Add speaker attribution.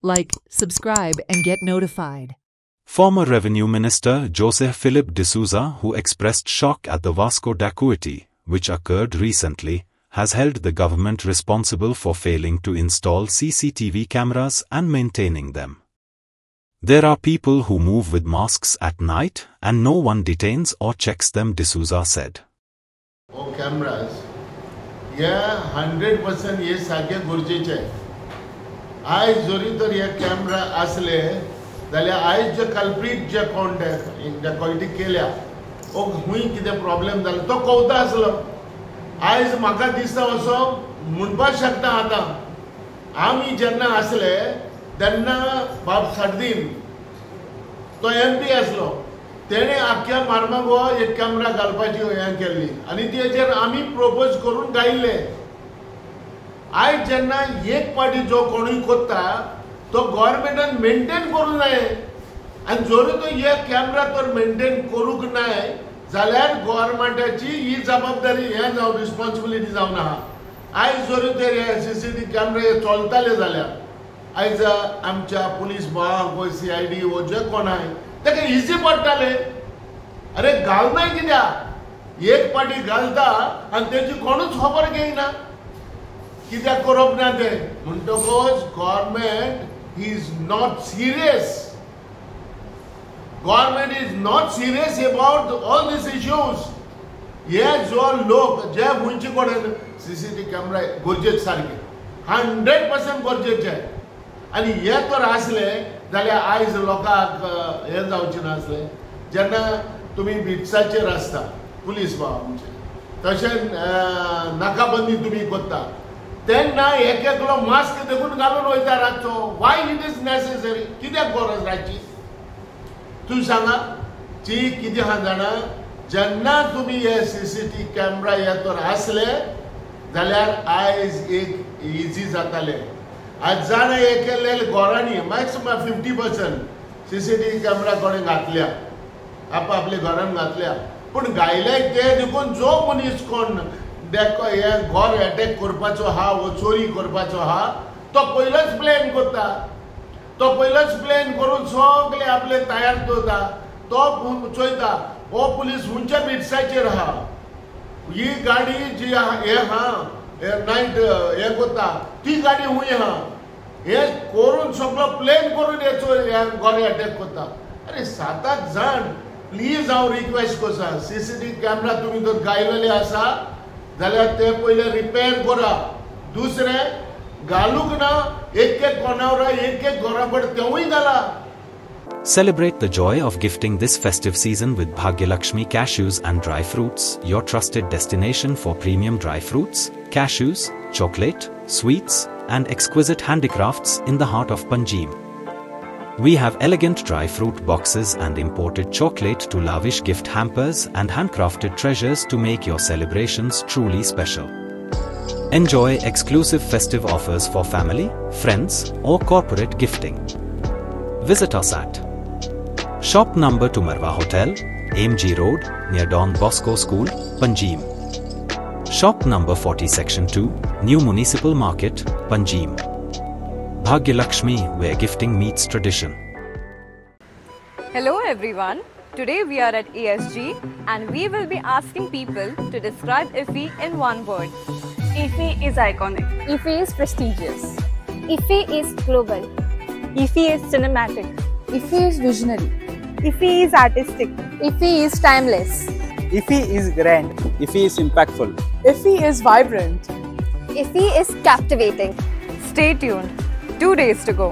Speaker 1: Like, subscribe and get notified.
Speaker 2: Former Revenue Minister José Philip de Sousa, who expressed shock at the Vasco dacoity, which occurred recently, has held the government responsible for failing to install CCTV cameras and maintaining them. There are people who move with masks at night and no one detains or checks them, de Sousa said.
Speaker 3: Oh, cameras, yeah, 100% ये सारखे गरजेचे. आज जरी तर हे camera असले जाल्यार आज जे कल्प्रीट जे कोण डेकॉयटी केल्या ओ हुंय कितें प्रॉब्लेम जालो तो कवता आसलो. आज म्हाका दिसता असो म्हणपाक शकता आतां आमी जेन्ना आसले तेन्ना बाब सार्दीन तो MP आसलो तेणे आख्या मार्मागो एक कॅमेरा घालपाची हें केल्ली आनी तेजेर आमी प्रोपोज करून गायिल्ले. आज जेन्ना एक पाटी जो कोणूय कोत्ता तो गव्हर्नमेंटान मेंटेन करूंक जाय आनी जर तो हे कॅमेरा तर मेंटेन करूंक नाय जाल्यार गव्हर्नमेंटाची ही जबाबदारी हें जावन रिस्पॉन्सिबिलिटी जावन आहा. आज जर तर हे CCTV कॅमेरा चलताले जाल्यार आज आमच्या पुलीस भावांक व CID वो जे कोण आहाय ताका इजी पडटाले. अरे घालनाय कित्याक एक पाटी घालता आनी तेजी कोणूच खबर घेयना कित्याक करप ना ते म्हणटकच government is not serious. Government is not serious about all these issues. हे जो लोक जे गोंयचे कडेन CCTV कॅमेरा गरजेचे सारखे 100% गरजेचे आनी हे तर आसले जाल्यार आयज लोकांक हे जावचे नासले. जेन्ना तुमी बिट्साचेर आसता पुलीस भाव आमचे तशें नाकाबंदी तुमी करता तेन्ना एक एकलो मास्क देखून घालून वयता रातचो. Why it is necessary? कित्याक गरज रातची तूं सांगा. जी कितें आहा जाणा जेन्ना तुमी हे CCTV कॅमेरा हे तर आसले जाल्यार आयज एक इजी जाताले. आज जाणा एक घरांनी मॅक्सिमम 50% CCTV कॅमेरा कोणें घातल्या आपल्या घरान घातल्या पूण गायले ते देखून जो मनीस कोण हे घर अटॅक करपाचो हा वो चोरी करपाचो हा तो पयलोच प्लॅन करता. तो पयलोच प्लॅन करून सगळे आपले तयार दवरता. तो चोयता हो पुलीस हुंच्या बिट्साचेर आहा ही गाडी जी हे हा नायट हे करता ती गाडी हुंय आहा हे करून सगळो प्लॅन करून हे घर अटॅक करता. अरे 7-8 जाण प्लीज हांव रिक्वेस्ट करता CCTV कॅमेरा तुमी जर गायलेले आसा जाल्यार ते पहिले रिपेअर करा. दुसरे घालूक ना एक कोणावर एक घराकड तेवूय घाला.
Speaker 2: Celebrate the joy of gifting this festive season with Bhagyalakshmi Cashews and Dry Fruits, your trusted destination for premium dry fruits, cashews, chocolate, sweets, and exquisite handicrafts in the heart of Panjim. We have elegant dry fruit boxes and imported chocolate to lavish gift hampers and handcrafted treasures to make your celebrations truly special. Enjoy exclusive festive offers for family, friends, or corporate gifting. Visit us at Shop Number 2 Marwa Hotel, AMG Road, near Don Bosco School, Panjim. Shop Number 40 Section 2, New Municipal Market, Panjim. Bhagyalakshmi, where gifting meets tradition.
Speaker 4: Hello everyone. Today we are at ESG and we will be asking people to describe IFFI in one word.
Speaker 5: IFFI is iconic.
Speaker 6: IFFI is prestigious.
Speaker 7: IFFI is global.
Speaker 5: IFFI is cinematic.
Speaker 6: IFFI is visionary.
Speaker 5: IFFI is artistic.
Speaker 6: IFFI is timeless.
Speaker 8: IFFI is grand.
Speaker 9: IFFI is impactful.
Speaker 6: IFFI is vibrant.
Speaker 7: IFFI is captivating.
Speaker 4: Stay tuned. 2 days to go.